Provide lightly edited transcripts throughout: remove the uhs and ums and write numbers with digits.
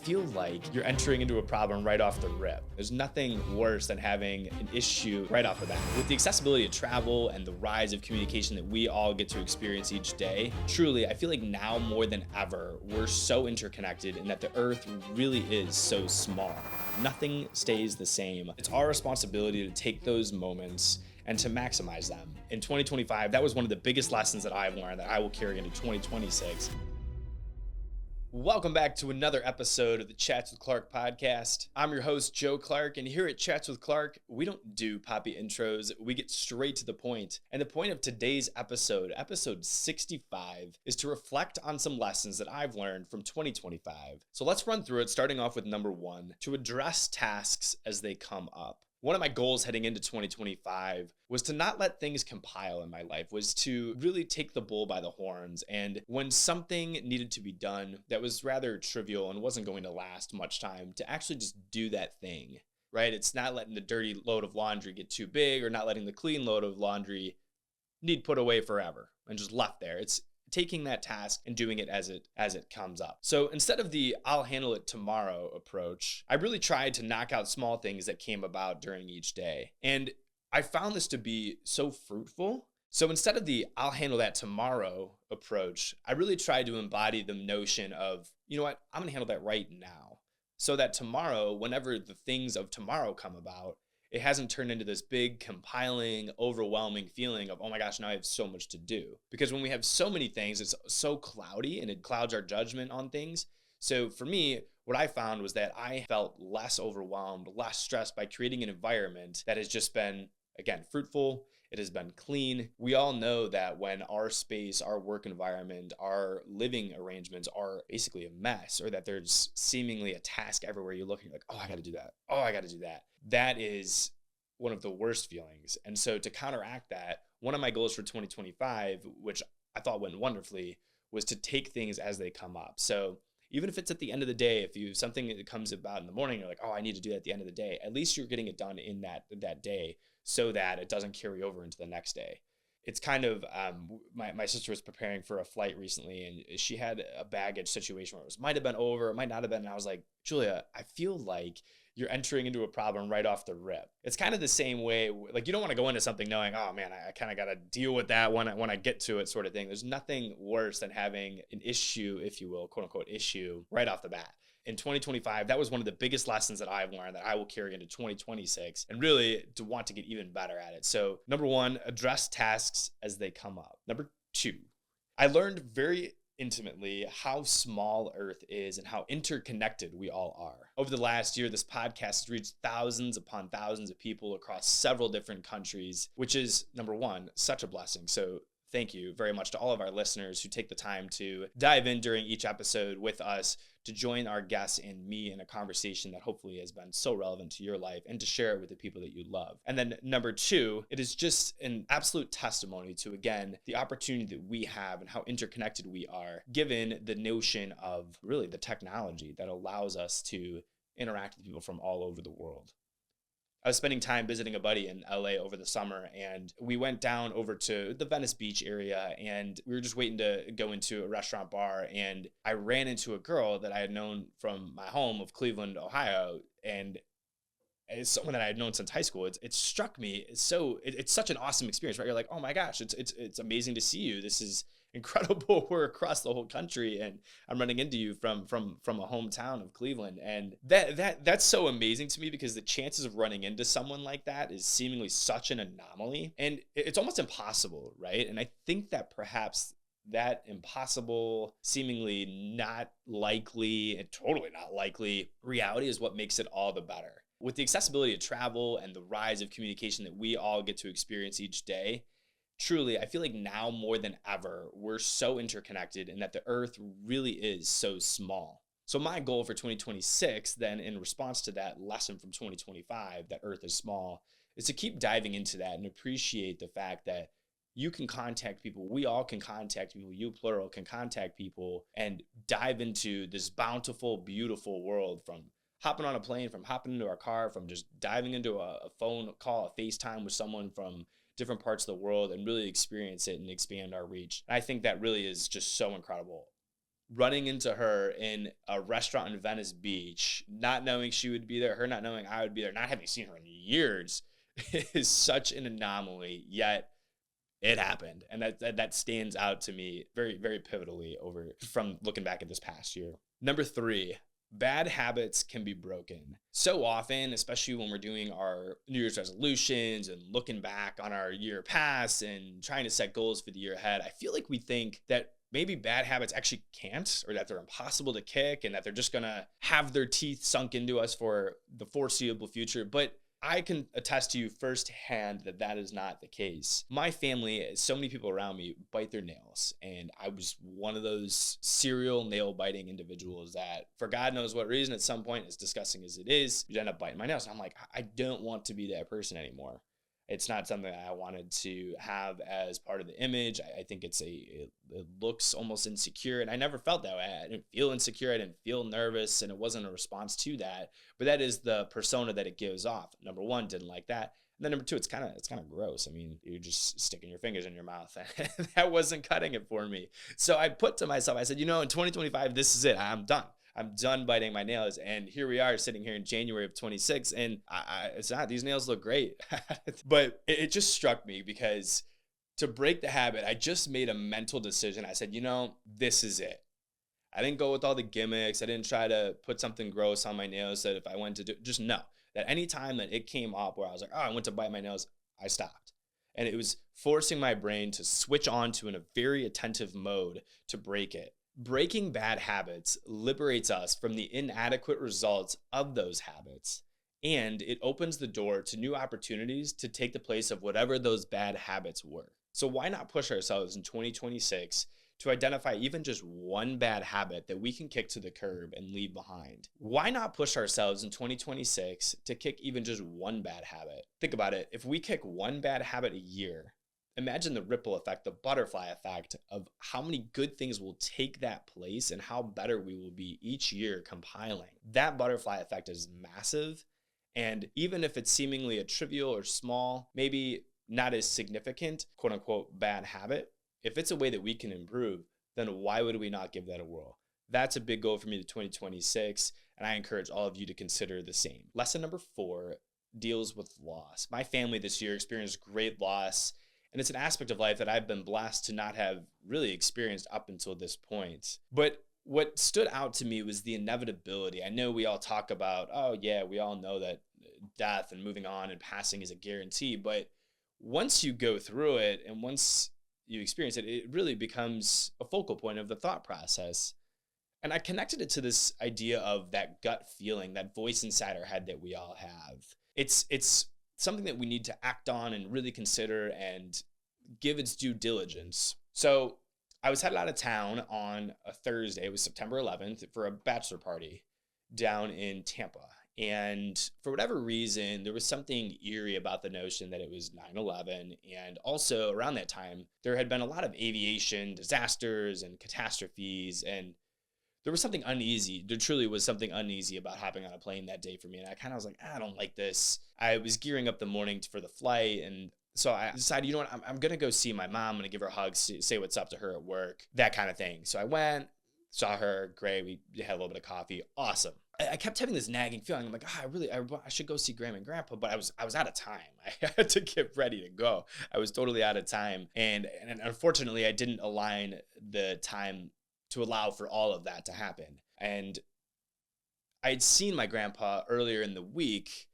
feel like you're entering into a problem right off the rip. There's nothing worse than having an issue right off the bat. With the accessibility of travel and the rise of communication that we all get to experience each day, truly, I feel like now more than ever, we're so interconnected and that the earth really is so small. Nothing stays the same. It's our responsibility to take those moments and to maximize them. In 2025, that was one of the biggest lessons that I've learned that I will carry into 2026. Welcome back to another episode of the Chats with Clark podcast. I'm your host, Joe Clark, and here at Chats with Clark, we don't do poppy intros. We get straight to the point. And the point of today's episode, episode 65, is to reflect on some lessons that I've learned from 2025. So let's run through it, starting off with number one, to address tasks as they come up. One of my goals heading into 2025 was to not let things compile in my life, was to really take the bull by the horns. And when something needed to be done that was rather trivial and wasn't going to last much time, to actually just do that thing, right? It's not letting the dirty load of laundry get too big or not letting the clean load of laundry need put away forever and just left there. It's taking that task and doing it as it comes up. So instead of the I'll handle it tomorrow approach, I really tried to knock out small things that came about during each day. And I found this to be so fruitful. So instead of the I'll handle that tomorrow approach, I really tried to embody the notion of, you know what, I'm gonna handle that right now. So that tomorrow, whenever the things of tomorrow come about, it hasn't turned into this big, compiling, overwhelming feeling of, oh my gosh, now I have so much to do. Because when we have so many things, it's so cloudy and it clouds our judgment on things. So for me, what I found was that I felt less overwhelmed, less stressed by creating an environment that has just been, again, fruitful. It has been clean. We all know that when our space, our work environment, our living arrangements are basically a mess, or that there's seemingly a task everywhere you look and you're like, oh, I got to do that. Oh, I got to do that. That is one of the worst feelings. And so to counteract that, one of my goals for 2025, which I thought went wonderfully, was to take things as they come up. So even if it's at the end of the day, if you something that comes about in the morning, you're like, oh, I need to do that at the end of the day, at least you're getting it done in that day so that it doesn't carry over into the next day. It's kind of, my sister was preparing for a flight recently and she had a baggage situation where it might have been over, it might not have been. And I was like, Julia, I feel like you're entering into a problem right off the rip. It's kind of the same way, like you don't want to go into something knowing, oh man, I kind of got to deal with that when I get to it sort of thing. There's nothing worse than having an issue, if you will, quote unquote issue right off the bat. In 2025, that was one of the biggest lessons that I've learned that I will carry into 2026 and really to want to get even better at it. So number one, address tasks as they come up. Number two, I learned very intimately how small Earth is and how interconnected we all are. Over the last year, this podcast has reached thousands upon thousands of people across several different countries, which is, number one, such a blessing. So thank you very much to all of our listeners who take the time to dive in during each episode with us, to join our guests and me in a conversation that hopefully has been so relevant to your life, and to share it with the people that you love. And then number two, it is just an absolute testimony to, again, the opportunity that we have and how interconnected we are, given the notion of really the technology that allows us to interact with people from all over the world. I was spending time visiting a buddy in LA over the summer, and we went down over to the Venice Beach area, and we were just waiting to go into a restaurant bar, and I ran into a girl that I had known from my home of Cleveland, Ohio, and it's someone that I had known since high school. It struck me. It's such an awesome experience, right? You're like, oh my gosh, it's amazing to see you. This is incredible. We're across the whole country and I'm running into you from a hometown of Cleveland. And that's so amazing to me because the chances of running into someone like that is seemingly such an anomaly, and it's almost impossible, right? And I think that perhaps that impossible, seemingly not likely, and totally not likely reality is what makes it all the better. With the accessibility of travel and the rise of communication that we all get to experience each day, truly, I feel like now more than ever, we're so interconnected and that the earth really is so small. So my goal for 2026, then in response to that lesson from 2025, that earth is small, is to keep diving into that and appreciate the fact that you can contact people, we all can contact people, you plural can contact people and dive into this bountiful, beautiful world, from hopping on a plane, from hopping into our car, from just diving into a phone call, a FaceTime with someone from different parts of the world and really experience it and expand our reach. And I think that really is just so incredible. running into her in a restaurant in Venice Beach, not knowing she would be there, her not knowing I would be there, not having seen her in years is such an anomaly, yet it happened. And that stands out to me very, very pivotally over from looking back at this past year. Number 3, bad habits can be broken. So often, especially when we're doing our New Year's resolutions and looking back on our year past and trying to set goals for the year ahead, I feel like we think that maybe bad habits actually can't, or that they're impossible to kick, and that they're just gonna have their teeth sunk into us for the foreseeable future. But I can attest to you firsthand that that is not the case. My family, so many people around me bite their nails, and I was one of those serial nail biting individuals that, for God knows what reason, at some point, as disgusting as it is, you end up biting my nails. And I'm like, I don't want to be that person anymore. It's not something I wanted to have as part of the image. I think it looks almost insecure, and I never felt that way. I didn't feel insecure. I didn't feel nervous, and it wasn't a response to that. But that is the persona that it gives off. Number 1, didn't like that. And then number 2, it's kind of gross. I mean, you're just sticking your fingers in your mouth. That wasn't cutting it for me. So I put to myself, I said, in 2025, this is it. I'm done. I'm done biting my nails. And here we are sitting here in January of 26, and it's not, these nails look great. But it just struck me because to break the habit, I just made a mental decision. I said, this is it. I didn't go with all the gimmicks. I didn't try to put something gross on my nails that if I went to do, just know that any time that it came up where I was like, I went to bite my nails, I stopped. And it was forcing my brain to switch on to in a very attentive mode to break it. Breaking bad habits liberates us from the inadequate results of those habits, and it opens the door to new opportunities to take the place of whatever those bad habits were. So why not push ourselves in 2026 to identify even just one bad habit that we can kick to the curb and leave behind? Why not push ourselves in 2026 to kick even just one bad habit? Think about it. If we kick one bad habit a year, imagine the ripple effect, the butterfly effect of how many good things will take that place and how better we will be each year compiling. That butterfly effect is massive. And even if it's seemingly a trivial or small, maybe not as significant, quote unquote, bad habit, if it's a way that we can improve, then why would we not give that a whirl? That's a big goal for me to 2026. And I encourage all of you to consider the same. Lesson number 4 deals with loss. My family this year experienced great loss. And it's an aspect of life that I've been blessed to not have really experienced up until this point. But what stood out to me was the inevitability. I know we all talk about, we all know that death and moving on and passing is a guarantee. But once you go through it and once you experience it, it really becomes a focal point of the thought process. And I connected it to this idea of that gut feeling, that voice inside our head that we all have. It's something that we need to act on and really consider and give its due diligence. So I was headed out of town on a Thursday. It was September 11th for a bachelor party down in Tampa. And for whatever reason, there was something eerie about the notion that it was 9/11. And also around that time, there had been a lot of aviation disasters and catastrophes. And there was something uneasy. There truly was something uneasy about hopping on a plane that day for me. And I kind of was like, I don't like this. I was gearing up the morning for the flight. And so I decided, you know what, I'm going to go see my mom. I'm going to give her a hug, say what's up to her at work, that kind of thing. So I went, saw her, great. We had a little bit of coffee. Awesome. I kept having this nagging feeling. I'm like, I should go see Graham and Grandpa, but I was out of time. I had to get ready to go. I was totally out of time. And unfortunately, I didn't align the time to allow for all of that to happen. And I had seen my grandpa earlier in the week,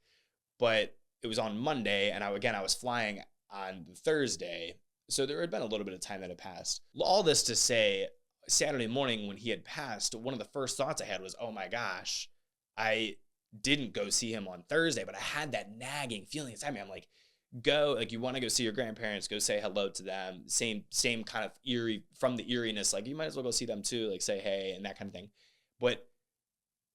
but it was on Monday, and I was flying on Thursday. So there had been a little bit of time that had passed. All this to say, Saturday morning when he had passed, one of the first thoughts I had was, oh my gosh, I didn't go see him on Thursday, but I had that nagging feeling inside me. I'm like, you want to go see your grandparents, go say hello to them. Same kind of eerie, from the eeriness, like you might as well go see them too, like say hey and that kind of thing. But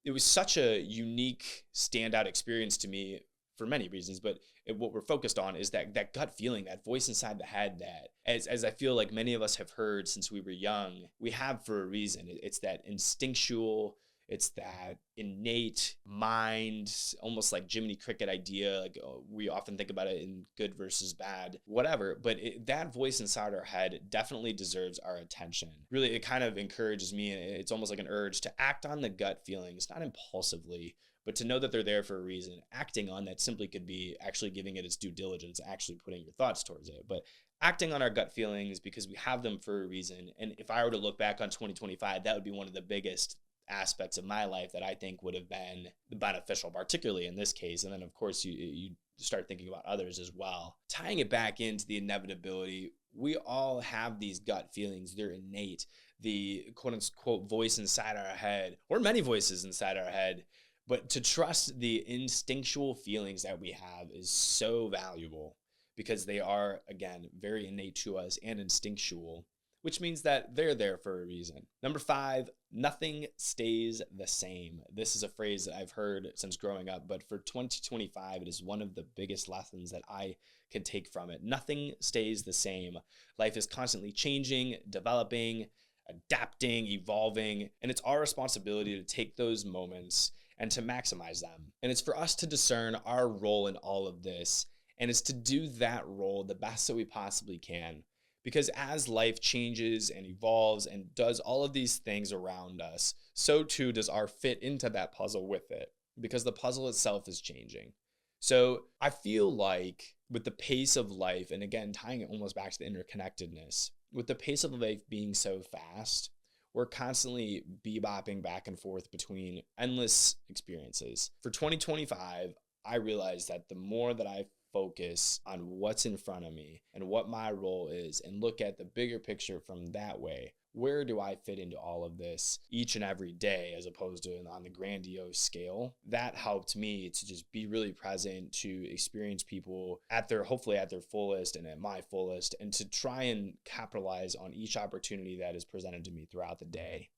it was such a unique standout experience to me for many reasons, but what we're focused on is that gut feeling, that voice inside the head that, as I feel like many of us have heard since we were young, we have for a reason. It's that instinctual, It's that innate mind, almost like Jiminy Cricket idea. Like we often think about it in good versus bad, whatever. But that voice inside our head definitely deserves our attention. Really, it kind of encourages me. It's almost like an urge to act on the gut feelings, not impulsively, but to know that they're there for a reason. Acting on that simply could be actually giving it its due diligence, actually putting your thoughts towards it. But acting on our gut feelings because we have them for a reason. And if I were to look back on 2025, that would be one of the biggest aspects of my life that I think would have been beneficial, particularly in this case. And then, of course, you start thinking about others as well. Tying it back into the inevitability, we all have these gut feelings. They're innate. The quote unquote voice inside our head, or many voices inside our head. But to trust the instinctual feelings that we have is so valuable because they are, again, very innate to us and instinctual, which means that they're there for a reason. Number 5, nothing stays the same. This is a phrase that I've heard since growing up, but for 2025, it is one of the biggest lessons that I can take from it. Nothing stays the same. Life is constantly changing, developing, adapting, evolving, and it's our responsibility to take those moments and to maximize them. And it's for us to discern our role in all of this, and it's to do that role the best that we possibly can. Because as life changes and evolves and does all of these things around us, so too does our fit into that puzzle with it, because the puzzle itself is changing. So I feel like with the pace of life, and again, tying it almost back to the interconnectedness, with the pace of life being so fast, we're constantly bebopping back and forth between endless experiences. For 2025, I realized that the more that I focus on what's in front of me and what my role is and look at the bigger picture from that way, where do I fit into all of this each and every day as opposed to on the grandiose scale? That helped me to just be really present, to experience people hopefully at their fullest and at my fullest, and to try and capitalize on each opportunity that is presented to me throughout the day.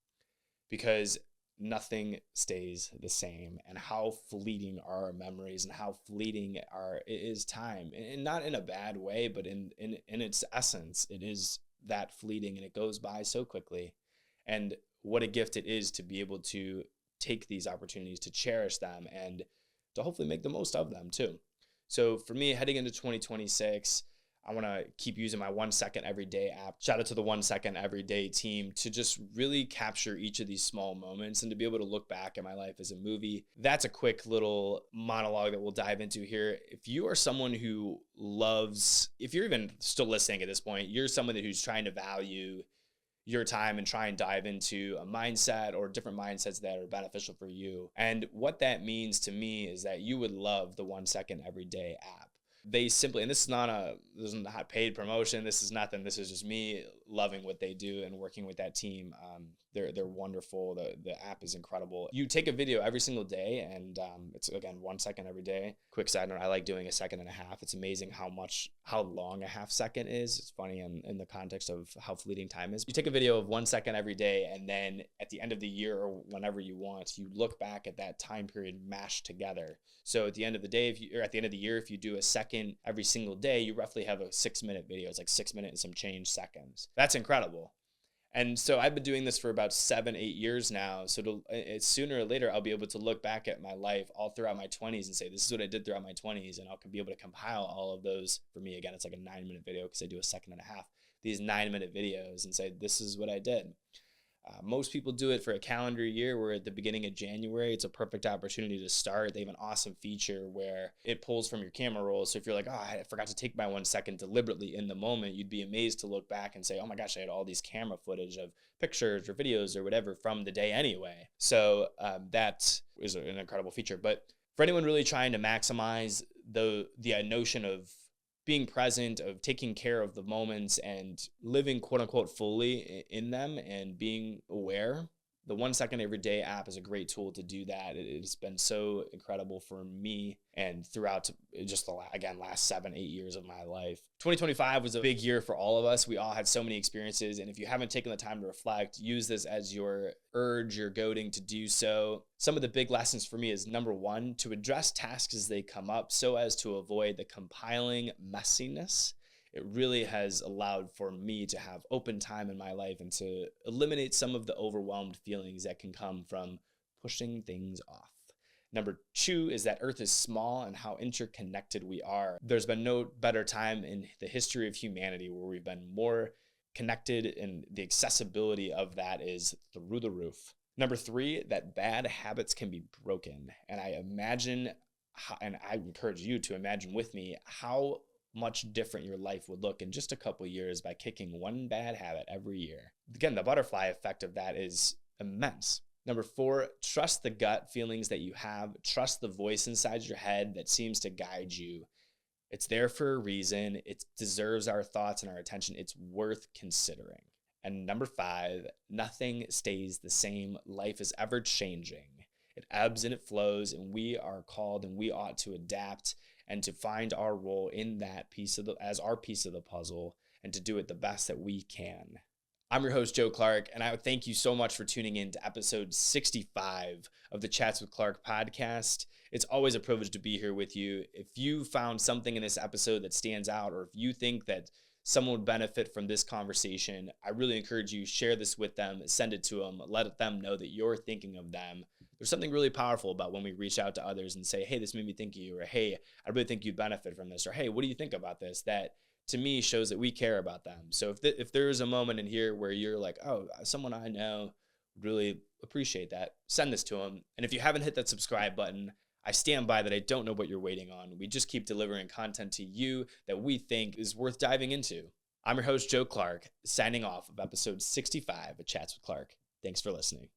Because nothing stays the same, and how fleeting are our memories and how fleeting is time, and not in a bad way, but in its essence, it is that fleeting, and it goes by so quickly. And what a gift it is to be able to take these opportunities, to cherish them, and to hopefully make the most of them too. So for me, heading into 2026, I want to keep using my 1 second everyday app. Shout out to the 1 second everyday team to just really capture each of these small moments and to be able to look back at my life as a movie. That's a quick little monologue that we'll dive into here. If you are someone who if you're even still listening at this point, you're someone who's trying to value your time and try and dive into a mindset or different mindsets that are beneficial for you. And what that means to me is that you would love the 1 second everyday app. They simply, and this is not paid promotion. This is nothing. This is just me loving what they do and working with that team. They're wonderful. The app is incredible. You take a video every single day, and it's, again, 1 second every day. Quick side note, I like doing 1.5 seconds. It's amazing how long a half second is. It's funny in the context of how fleeting time is. You take a video of 1 second every day, and then at the end of the year or whenever you want, you look back at that time period mashed together. So at the end of the day, at the end of the year, if you do a second every single day, you roughly have a 6-minute video. It's like 6 minutes and some change seconds. That's incredible. And so I've been doing this for about 7-8 years now. So sooner or later, I'll be able to look back at my life all throughout my 20s and say, this is what I did throughout my 20s. And I'll be able to compile all of those. For me, again, it's like a 9-minute video because I do 1.5 seconds. These 9-minute videos and say, this is what I did. Most people do it for a calendar year. We're at the beginning of January. It's a perfect opportunity to start. They have an awesome feature where it pulls from your camera roll. So if you're like, oh, I forgot to take my 1 second deliberately in the moment, you'd be amazed to look back and say, oh my gosh, I had all these camera footage of pictures or videos or whatever from the day anyway. So that is an incredible feature. But for anyone really trying to maximize the notion of being present, of taking care of the moments and living quote unquote fully in them and being aware, the 1 second every day app is a great tool to do that. It's been so incredible for me and throughout just the, again, last 7-8 years of my life. 2025 was a big year for all of us. We all had so many experiences. And if you haven't taken the time to reflect, use this as your urge, your goading to do so. Some of the big lessons for me is, number 1, to address tasks as they come up so as to avoid the compiling messiness. It really has allowed for me to have open time in my life and to eliminate some of the overwhelmed feelings that can come from pushing things off. Number 2 is that Earth is small and how interconnected we are. There's been no better time in the history of humanity where we've been more connected, and the accessibility of that is through the roof. Number 3, that bad habits can be broken. And I imagine, and I encourage you to imagine with me, how much different your life would look in just a couple of years by kicking one bad habit every year. Again, the butterfly effect of that is immense. Number 4, trust the gut feelings that you have. Trust the voice inside your head that seems to guide you. It's there for a reason. It deserves our thoughts and our attention. It's worth considering. And number 5, nothing stays the same. Life is ever changing. It ebbs and it flows, and we are called and we ought to adapt and to find our role in that as our piece of the puzzle, and to do it the best that we can. I'm your host, Joe Clark, and I thank you so much for tuning in to episode 65 of the Chats with Clark podcast. It's always a privilege to be here with you. If you found something in this episode that stands out, or if you think that someone would benefit from this conversation, I really encourage you, share this with them, send it to them, let them know that you're thinking of them. There's something really powerful about when we reach out to others and say, hey, this made me think of you, or hey, I really think you'd benefit from this, or hey, what do you think about this? That to me shows that we care about them. So if there is a moment in here where you're like, oh, someone I know would really appreciate that, send this to them. And if you haven't hit that subscribe button, I stand by that. I don't know what you're waiting on. We just keep delivering content to you that we think is worth diving into. I'm your host, Joe Clark, signing off of episode 65 of Chats with Clark. Thanks for listening.